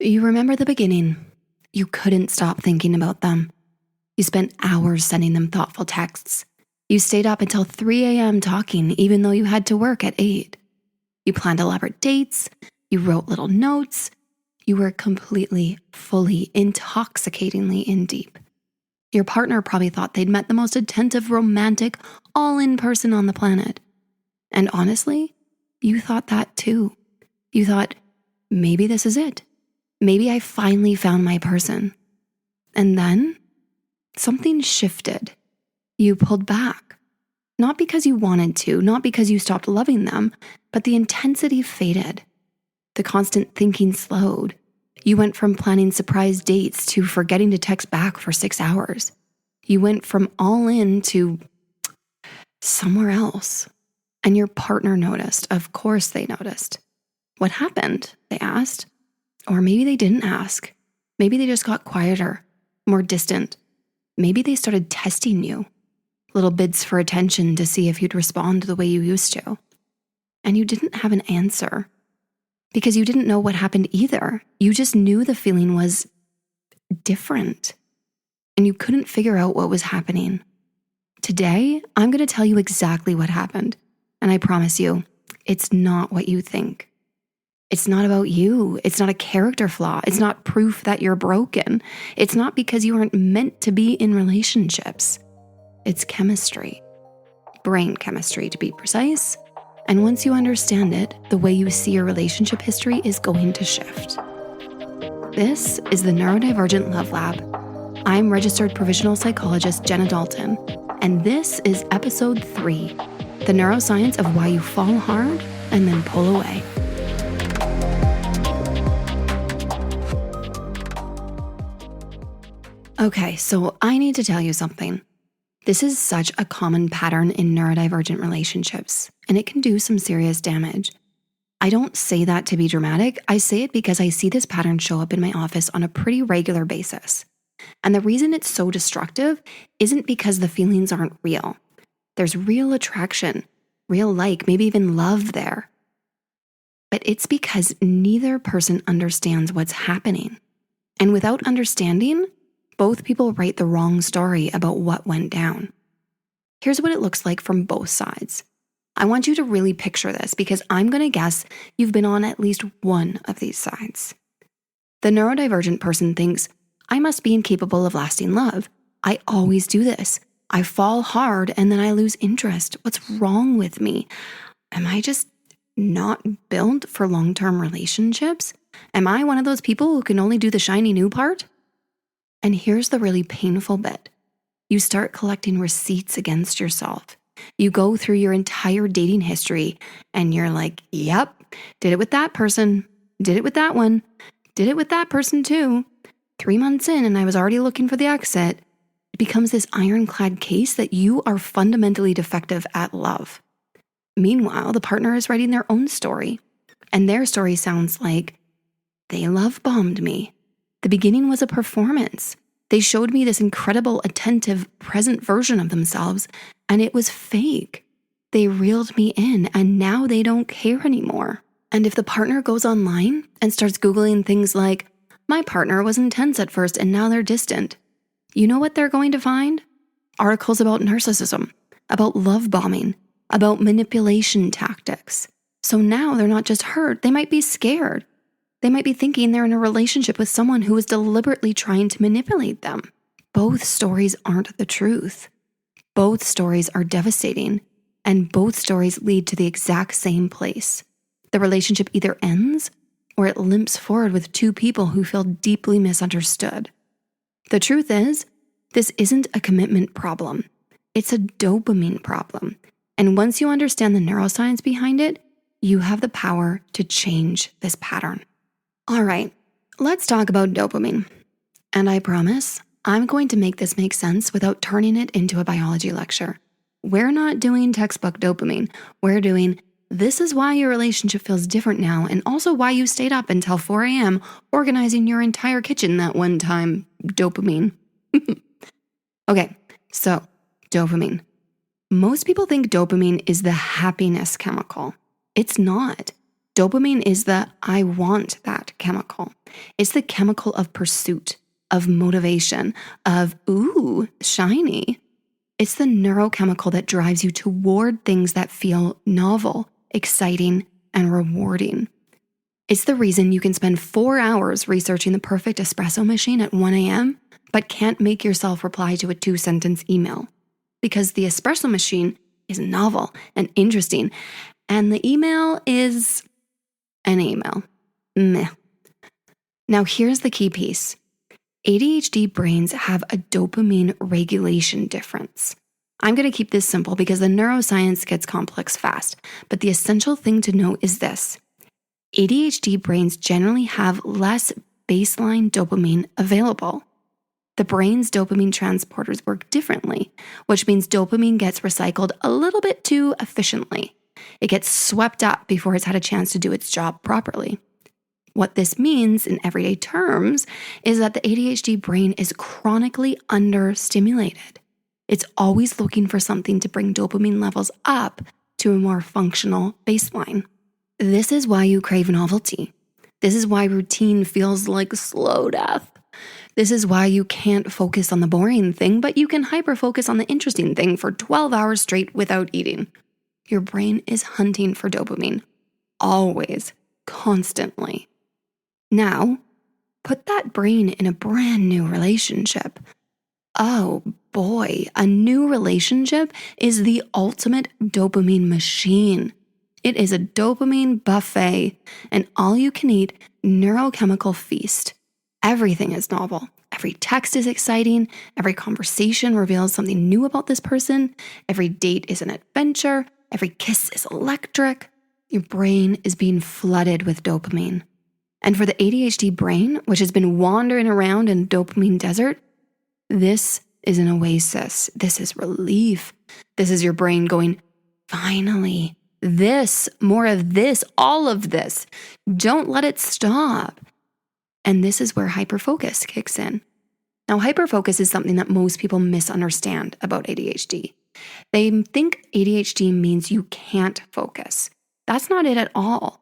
You remember the beginning. You couldn't stop thinking about them. You spent hours sending them thoughtful texts. You stayed up until 3 a.m. talking, even though you had to work at 8. You planned elaborate dates. You wrote little notes. You were completely, fully, intoxicatingly in deep. Your partner probably thought they'd met the most attentive, romantic, all-in person on the planet. And honestly, you thought that too. You thought, maybe this is it. Maybe I finally found my person. And then something shifted. You pulled back. Not because you wanted to, not because you stopped loving them, but the intensity faded. The constant thinking slowed. You went from planning surprise dates to forgetting to text back for 6 hours. You went from all in to somewhere else. And your partner noticed. Of course they noticed. What happened? They asked. Or maybe they didn't ask. Maybe they just got quieter, more distant. Maybe they started testing you. Little bids for attention to see if you'd respond the way you used to. And you didn't have an answer. Because you didn't know what happened either. You just knew the feeling was different. And you couldn't figure out what was happening. Today, I'm going to tell you exactly what happened. And I promise you, it's not what you think. It's not about you. It's not a character flaw. It's not proof that you're broken. It's not because you aren't meant to be in relationships. It's chemistry. Brain chemistry, to be precise. And once you understand it, the way you see your relationship history is going to shift. This is the Neurodivergent Love Lab. I'm registered provisional psychologist Jenna Dalton, and this is episode 3, the neuroscience of why you fall hard and then pull away. Okay, so I need to tell you something. This is such a common pattern in neurodivergent relationships, and it can do some serious damage. I don't say that to be dramatic. I say it because I see this pattern show up in my office on a pretty regular basis. And the reason it's so destructive isn't because the feelings aren't real. There's real attraction, real like, maybe even love there. But it's because neither person understands what's happening. And without understanding, both people write the wrong story about what went down. Here's what it looks like from both sides. I want you to really picture this because I'm going to guess you've been on at least one of these sides. The neurodivergent person thinks, I must be incapable of lasting love. I always do this. I fall hard and then I lose interest. What's wrong with me? Am I just not built for long-term relationships? Am I one of those people who can only do the shiny new part? And here's the really painful bit. You start collecting receipts against yourself. You go through your entire dating history and you're like, yep, did it with that person, did it with that one, did it with that person too. 3 months in and I was already looking for the exit. It becomes this ironclad case that you are fundamentally defective at love. Meanwhile, the partner is writing their own story. And their story sounds like, they love bombed me. The beginning was a performance. They showed me this incredible, attentive, present version of themselves, and it was fake. They reeled me in, and now they don't care anymore. And if the partner goes online and starts Googling things like, my partner was intense at first and now they're distant, you know what they're going to find? Articles about narcissism, about love bombing, about manipulation tactics. So now they're not just hurt, they might be scared. They might be thinking they're in a relationship with someone who is deliberately trying to manipulate them. Both stories aren't the truth. Both stories are devastating, and both stories lead to the exact same place. The relationship either ends or it limps forward with two people who feel deeply misunderstood. The truth is, this isn't a commitment problem. It's a dopamine problem. And once you understand the neuroscience behind it, you have the power to change this pattern. All right, let's talk about dopamine. And I promise, I'm going to make this make sense without turning it into a biology lecture. We're not doing textbook dopamine. We're doing, this is why your relationship feels different now, and also why you stayed up until 4 a.m. organizing your entire kitchen that one time, dopamine. Okay, so dopamine. Most people think dopamine is the happiness chemical. It's not. Dopamine is the I want that chemical. It's the chemical of pursuit, of motivation, of ooh, shiny. It's the neurochemical that drives you toward things that feel novel, exciting, and rewarding. It's the reason you can spend 4 hours researching the perfect espresso machine at 1 a.m., but can't make yourself reply to a 2-sentence email. Because the espresso machine is novel and interesting, and the email is an email. Meh. Now here's the key piece. ADHD brains have a dopamine regulation difference. I'm going to keep this simple because the neuroscience gets complex fast, but the essential thing to know is this. ADHD brains generally have less baseline dopamine available. The brain's dopamine transporters work differently, which means dopamine gets recycled a little bit too efficiently. It gets swept up before it's had a chance to do its job properly. What this means in everyday terms is that the ADHD brain is chronically understimulated. It's always looking for something to bring dopamine levels up to a more functional baseline. This is why you crave novelty. This is why routine feels like slow death. This is why you can't focus on the boring thing, but you can hyper-focus on the interesting thing for 12 hours straight without eating. Your brain is hunting for dopamine. Always. Constantly. Now, put that brain in a brand new relationship. Oh boy, a new relationship is the ultimate dopamine machine. It is a dopamine buffet, an all-you-can-eat neurochemical feast. Everything is novel. Every text is exciting. Every conversation reveals something new about this person. Every date is an adventure. Every kiss is electric. Your brain is being flooded with dopamine. And for the ADHD brain, which has been wandering around in dopamine desert, this is an oasis. This is relief. This is your brain going, finally, this, more of this, all of this. Don't let it stop. And this is where hyperfocus kicks in. Now, hyperfocus is something that most people misunderstand about ADHD. They think ADHD means you can't focus. That's not it at all.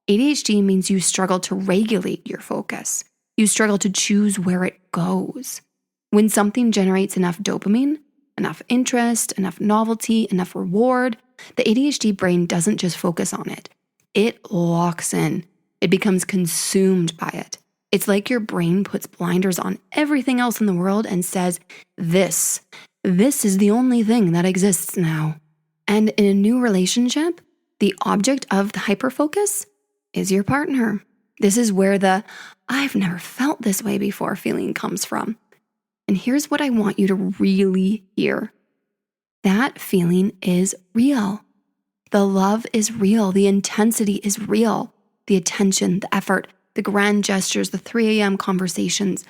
ADHD means you struggle to regulate your focus. You struggle to choose where it goes. When something generates enough dopamine, enough interest, enough novelty, enough reward, the ADHD brain doesn't just focus on it. It locks in. It becomes consumed by it. It's like your brain puts blinders on everything else in the world and says, this is the only thing that exists now. And in a new relationship, the object of the hyperfocus is your partner. This is where the I've never felt this way before feeling comes from. And here's what I want you to really hear. That feeling is real. The love is real. The intensity is real. The attention, the effort, the grand gestures, the 3 a.m. conversations,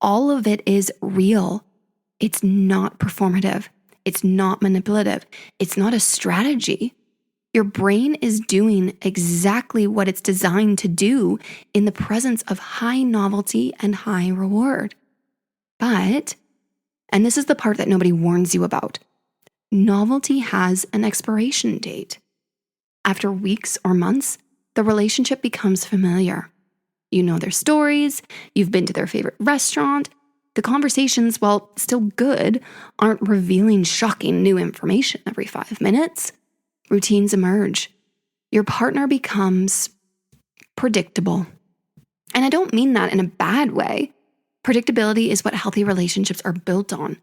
all of it is real. It's not performative. It's not manipulative. It's not a strategy. Your brain is doing exactly what it's designed to do in the presence of high novelty and high reward. But, and this is the part that nobody warns you about, novelty has an expiration date. After weeks or months, the relationship becomes familiar. You know their stories, you've been to their favorite restaurant. The conversations, while still good, aren't revealing shocking new information every 5 minutes. Routines emerge. Your partner becomes predictable. And I don't mean that in a bad way. Predictability is what healthy relationships are built on.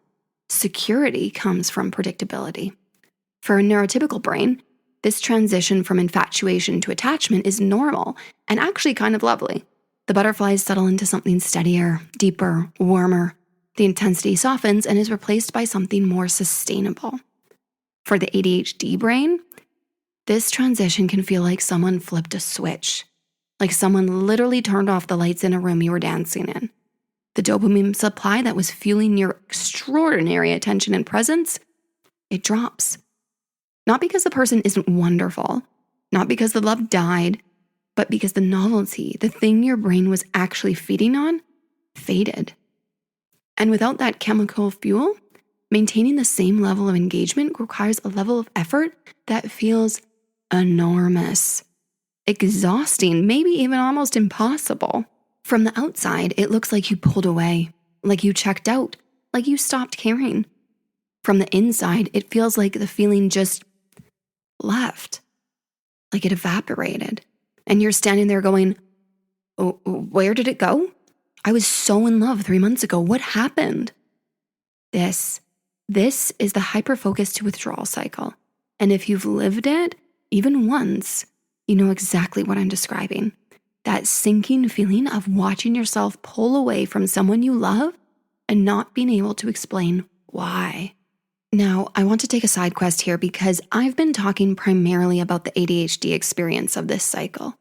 Security comes from predictability. For a neurotypical brain, this transition from infatuation to attachment is normal and actually kind of lovely. The butterflies settle into something steadier, deeper, warmer. The intensity softens and is replaced by something more sustainable. For the ADHD brain, this transition can feel like someone flipped a switch, like someone literally turned off the lights in a room you were dancing in. The dopamine supply that was fueling your extraordinary attention and presence, it drops. Not because the person isn't wonderful, not because the love died, but because the novelty, the thing your brain was actually feeding on, faded. And without that chemical fuel, maintaining the same level of engagement requires a level of effort that feels enormous. exhausting, maybe even almost impossible. From the outside, it looks like you pulled away, like you checked out, like you stopped caring. From the inside, it feels like the feeling just left, like it evaporated. And you're standing there going, oh, where did it go? I was so in love 3 months ago. What happened? This is the hyperfocus to withdrawal cycle. And if you've lived it, even once, you know exactly what I'm describing. That sinking feeling of watching yourself pull away from someone you love and not being able to explain why. Now, I want to take a side quest here because I've been talking primarily about the ADHD experience of this cycle.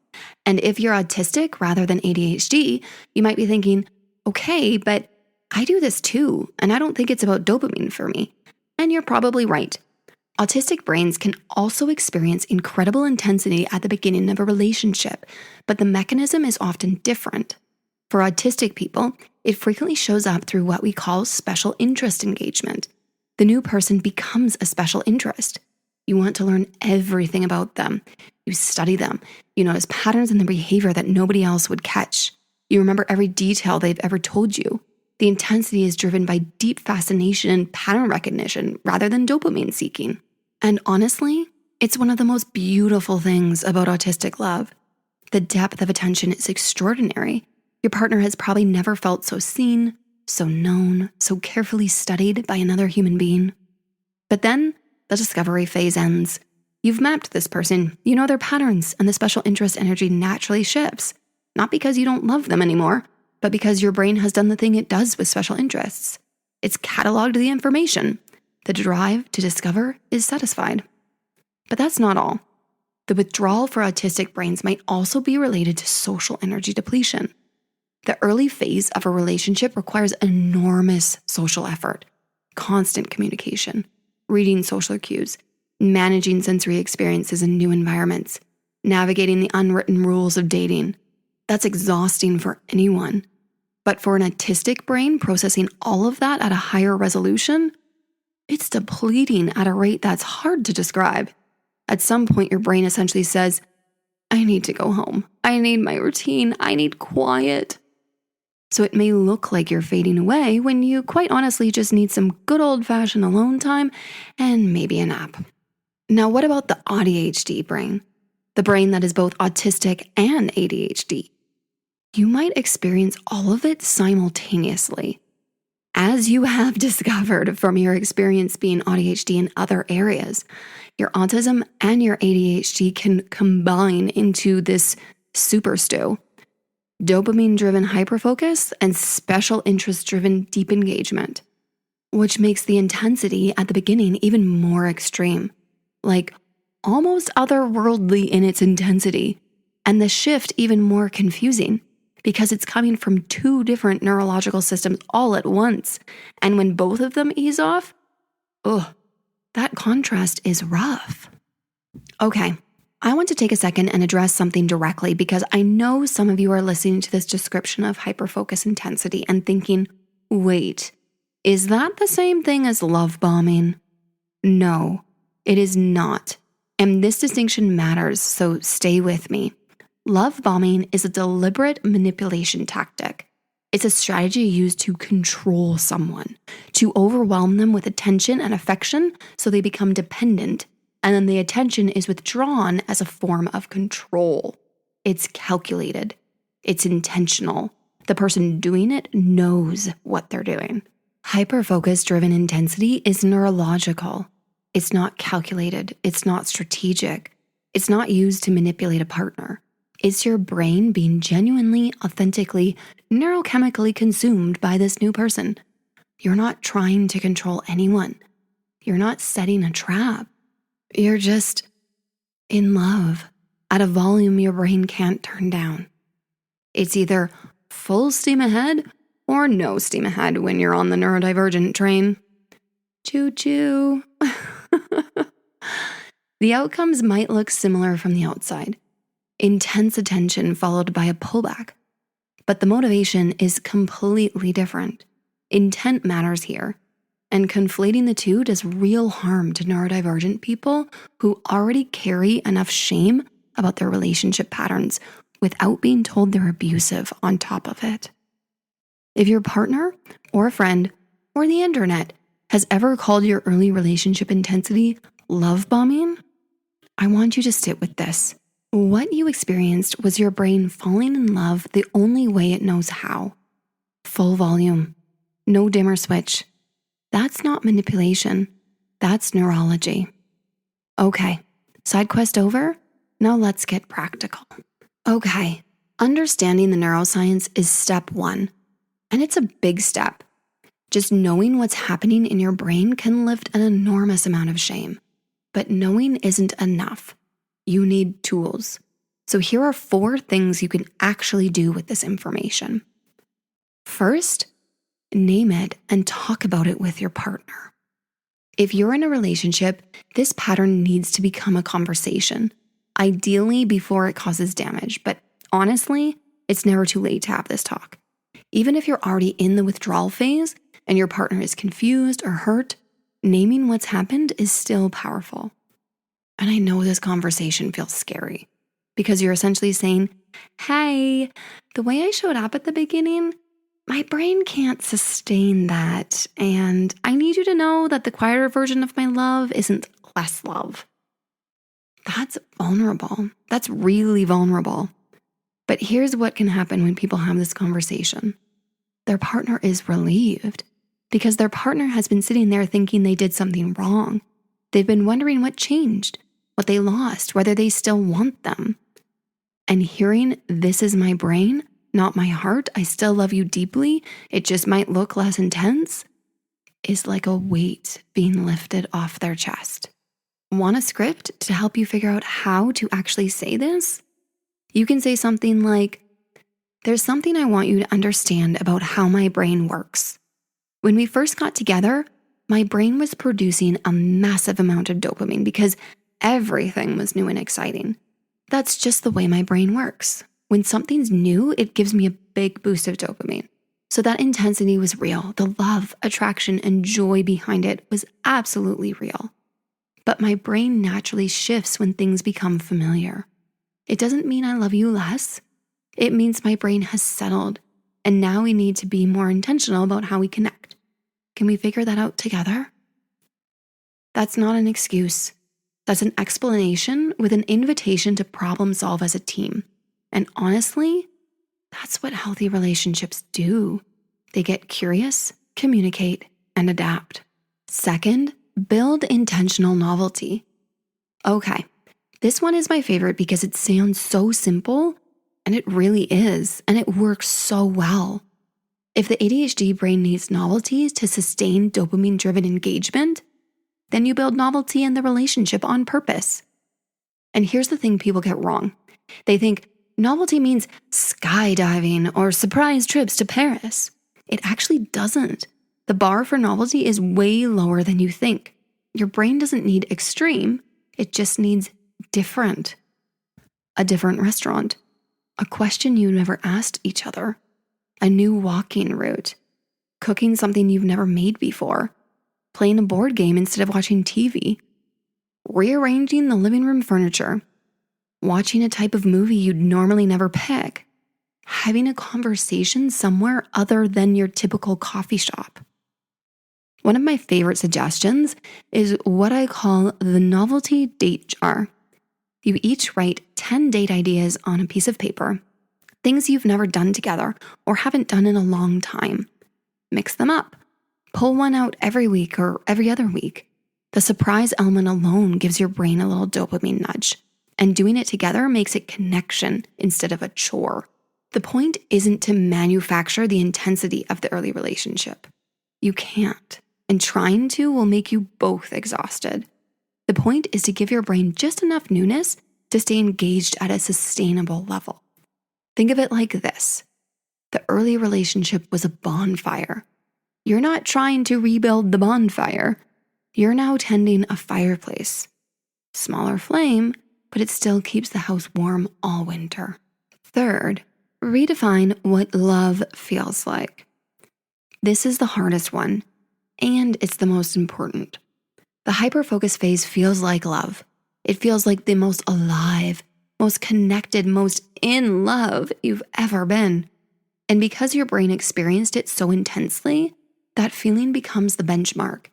And if you're autistic rather than ADHD, you might be thinking, okay, but I do this too, and I don't think it's about dopamine for me. And you're probably right. Autistic brains can also experience incredible intensity at the beginning of a relationship, but the mechanism is often different. For autistic people, it frequently shows up through what we call special interest engagement. The new person becomes a special interest. You want to learn everything about them. You study them. You notice patterns in their behavior that nobody else would catch. You remember every detail they've ever told you. The intensity is driven by deep fascination and pattern recognition rather than dopamine seeking. And honestly, it's one of the most beautiful things about autistic love. The depth of attention is extraordinary. Your partner has probably never felt so seen, so known, so carefully studied by another human being. But then the discovery phase ends. You've mapped this person, you know their patterns, and the special interest energy naturally shifts. Not because you don't love them anymore, but because your brain has done the thing it does with special interests. It's cataloged the information. The drive to discover is satisfied. But that's not all. The withdrawal for autistic brains might also be related to social energy depletion. The early phase of a relationship requires enormous social effort, constant communication, reading social cues, managing sensory experiences in new environments, navigating the unwritten rules of dating. That's exhausting for anyone. But for an autistic brain processing all of that at a higher resolution, it's depleting at a rate that's hard to describe. At some point, your brain essentially says, I need to go home. I need my routine. I need quiet. So it may look like you're fading away when you quite honestly just need some good old-fashioned alone time and maybe a nap. Now, what about the ADHD brain? The brain that is both autistic and ADHD. You might experience all of it simultaneously. As you have discovered from your experience being ADHD in other areas, your autism and your ADHD can combine into this super stew. Dopamine-driven hyperfocus and special interest-driven deep engagement, which makes the intensity at the beginning even more extreme, like almost otherworldly in its intensity, and the shift even more confusing because it's coming from two different neurological systems all at once, and when both of them ease off, that contrast is rough. Okay. I want to take a second and address something directly because I know some of you are listening to this description of hyperfocus intensity and thinking, wait, is that the same thing as love bombing? No, it is not. And this distinction matters, so stay with me. Love bombing is a deliberate manipulation tactic. It's a strategy used to control someone, to overwhelm them with attention and affection so they become dependent. And then the attention is withdrawn as a form of control. It's calculated. It's intentional. The person doing it knows what they're doing. Hyperfocus-driven intensity is neurological. It's not calculated. It's not strategic. It's not used to manipulate a partner. It's your brain being genuinely, authentically, neurochemically consumed by this new person. You're not trying to control anyone. You're not setting a trap. You're just in love at a volume your brain can't turn down. It's either full steam ahead or no steam ahead when you're on the neurodivergent train. Choo-choo. The outcomes might look similar from the outside. Intense attention followed by a pullback. But the motivation is completely different. Intent matters here. And conflating the two does real harm to neurodivergent people who already carry enough shame about their relationship patterns without being told they're abusive on top of it. If your partner or a friend or the internet has ever called your early relationship intensity love bombing, I want you to sit with this. What you experienced was your brain falling in love the only way it knows how. Full volume, no dimmer switch. That's not manipulation. That's neurology. Okay, side quest over. Now let's get practical. Okay, understanding the neuroscience is step one, and it's a big step. Just knowing what's happening in your brain can lift an enormous amount of shame. But knowing isn't enough. You need tools. So here are 4 things you can actually do with this information. First, name it and talk about it with your partner. If you're in a relationship, this pattern needs to become a conversation, ideally before it causes damage. But honestly, it's never too late to have this talk. Even if you're already in the withdrawal phase and your partner is confused or hurt, naming what's happened is still powerful. And I know this conversation feels scary because you're essentially saying, hey, the way I showed up at the beginning, my brain can't sustain that. And I need you to know that the quieter version of my love isn't less love. That's vulnerable. That's really vulnerable. But here's what can happen when people have this conversation. Their partner is relieved because their partner has been sitting there thinking they did something wrong. They've been wondering what changed, what they lost, whether they still want them. And hearing, this is my brain, not my heart, I still love you deeply, it just might look less intense, is like a weight being lifted off their chest. Want a script to help you figure out how to actually say this? You can say something like, there's something I want you to understand about how my brain works. When we first got together, my brain was producing a massive amount of dopamine because everything was new and exciting. That's just the way my brain works. When something's new, it gives me a big boost of dopamine. So that intensity was real. The love, attraction, and joy behind it was absolutely real. But my brain naturally shifts when things become familiar. It doesn't mean I love you less. It means my brain has settled, and now we need to be more intentional about how we connect. Can we figure that out together? That's not an excuse. That's an explanation with an invitation to problem solve as a team. And honestly, that's what healthy relationships do. They get curious, communicate, and adapt. Second, build intentional novelty. Okay, this one is my favorite because it sounds so simple, and it really is, and it works so well. If the ADHD brain needs novelties to sustain dopamine-driven engagement, then you build novelty in the relationship on purpose. And here's the thing people get wrong. They think novelty means skydiving or surprise trips to Paris. It actually doesn't. The bar for novelty is way lower than you think. Your brain doesn't need extreme, it just needs different. A different restaurant, a question you never asked each other, a new walking route, cooking something you've never made before, playing a board game instead of watching TV, rearranging the living room furniture, watching a type of movie you'd normally never pick, having a conversation somewhere other than your typical coffee shop. One of my favorite suggestions is what I call the novelty date jar. You each write 10 date ideas on a piece of paper, things you've never done together or haven't done in a long time. Mix them up. Pull one out every week or every other week. The surprise element alone gives your brain a little dopamine nudge, and doing it together makes it connection instead of a chore. The point isn't to manufacture the intensity of the early relationship. You can't, and trying to will make you both exhausted. The point is to give your brain just enough newness to stay engaged at a sustainable level. Think of it like this. The early relationship was a bonfire. You're not trying to rebuild the bonfire. You're now tending a fireplace. Smaller flame, but it still keeps the house warm all winter. Third, redefine what love feels like. This is the hardest one, and it's the most important. The hyperfocus phase feels like love. It feels like the most alive, most connected, most in love you've ever been. And because your brain experienced it so intensely, that feeling becomes the benchmark.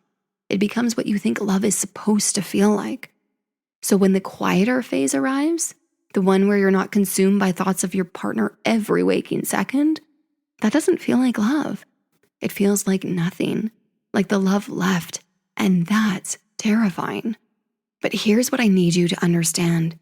It becomes what you think love is supposed to feel like. So when the quieter phase arrives, the one where you're not consumed by thoughts of your partner every waking second, that doesn't feel like love. It feels like nothing, like the love left, and that's terrifying. But here's what I need you to understand.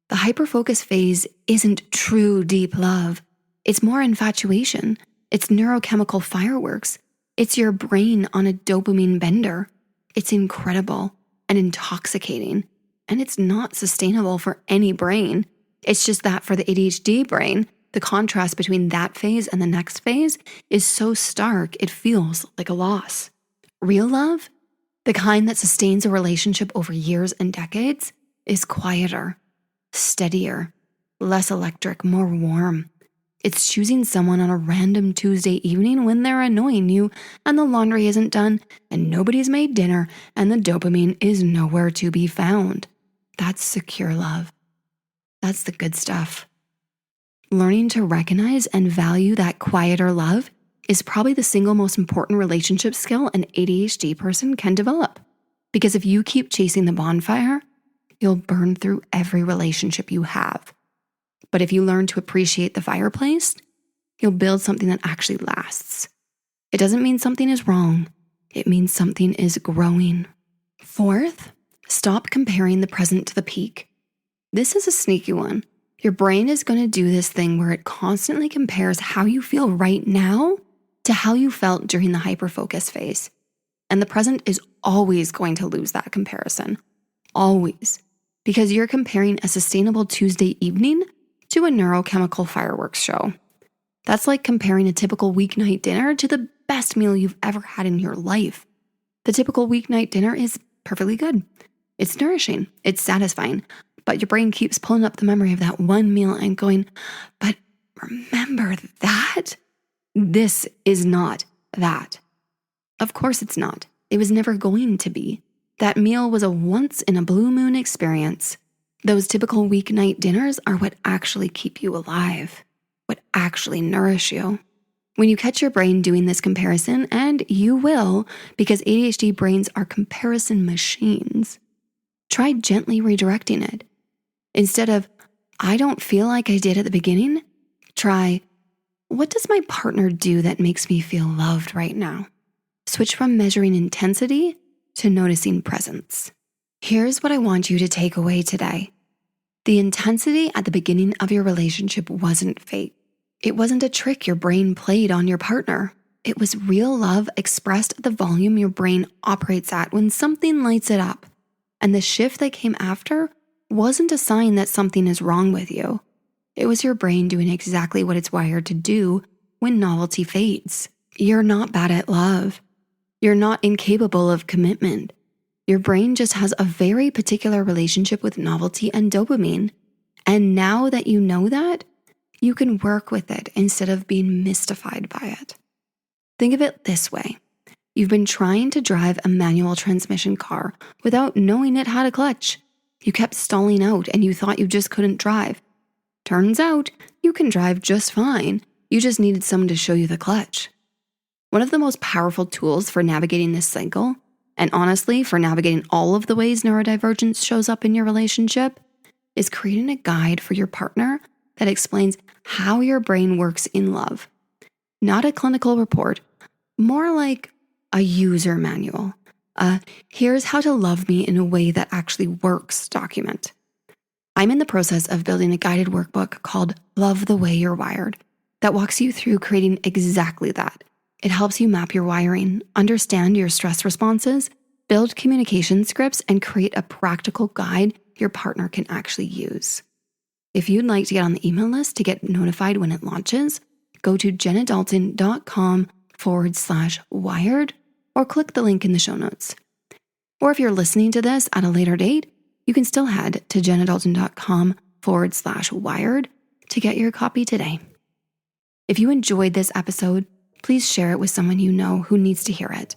The hyperfocus phase isn't true deep love. It's more infatuation. It's neurochemical fireworks. It's your brain on a dopamine bender. It's incredible and intoxicating, and it's not sustainable for any brain. It's just that for the ADHD brain, the contrast between that phase and the next phase is so stark it feels like a loss. Real love, the kind that sustains a relationship over years and decades, is quieter, steadier, less electric, more warm. It's choosing someone on a random Tuesday evening when they're annoying you and the laundry isn't done and nobody's made dinner and the dopamine is nowhere to be found. That's secure love. That's the good stuff. Learning to recognize and value that quieter love is probably the single most important relationship skill an ADHD person can develop. Because if you keep chasing the bonfire, you'll burn through every relationship you have. But if you learn to appreciate the fireplace, you'll build something that actually lasts. It doesn't mean something is wrong. It means something is growing. Fourth, stop comparing the present to the peak. This is a sneaky one. Your brain is going to do this thing where it constantly compares how you feel right now to how you felt during the hyperfocus phase. And the present is always going to lose that comparison. Always. Because you're comparing a sustainable Tuesday evening to a neurochemical fireworks show. That's like comparing a typical weeknight dinner to the best meal you've ever had in your life. The typical weeknight dinner is perfectly good. It's nourishing. It's satisfying. But your brain keeps pulling up the memory of that one meal and going, but remember that? This is not that. Of course it's not. It was never going to be. That meal was a once-in-a-blue-moon experience. Those typical weeknight dinners are what actually keep you alive, what actually nourish you. When you catch your brain doing this comparison, and you will, because ADHD brains are comparison machines, try gently redirecting it. Instead of, I don't feel like I did at the beginning, try, what does my partner do that makes me feel loved right now? Switch from measuring intensity to noticing presence. Here's what I want you to take away today. The intensity at the beginning of your relationship wasn't fake. It wasn't a trick your brain played on your partner. It was real love expressed at the volume your brain operates at when something lights it up. And the shift that came after wasn't a sign that something is wrong with you. It was your brain doing exactly what it's wired to do when novelty fades. You're not bad at love. You're not incapable of commitment. Your brain just has a very particular relationship with novelty and dopamine. And now that you know that, you can work with it instead of being mystified by it. Think of it this way. You've been trying to drive a manual transmission car without knowing it had a clutch. You kept stalling out and you thought you just couldn't drive. Turns out, you can drive just fine. You just needed someone to show you the clutch. One of the most powerful tools for navigating this cycle, and honestly, for navigating all of the ways neurodivergence shows up in your relationship, is creating a guide for your partner that explains how your brain works in love. Not a clinical report, more like a user manual. Here's how to love me in a way that actually works document. I'm in the process of building a guided workbook called Love the Way You're Wired that walks you through creating exactly that. It helps you map your wiring, understand your stress responses, build communication scripts, and create a practical guide your partner can actually use. If you'd like to get on the email list to get notified when it launches, go to jennadalton.com/wired or click the link in the show notes. Or if you're listening to this at a later date, you can still head to jennadalton.com/wired to get your copy today. If you enjoyed this episode, please share it with someone you know who needs to hear it.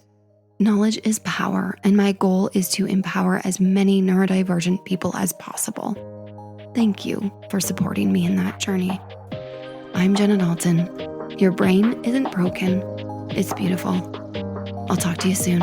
Knowledge is power, and my goal is to empower as many neurodivergent people as possible. thank you for supporting me in that journey. I'm Jenna Dalton. Your brain isn't broken, it's beautiful. I'll talk to you soon.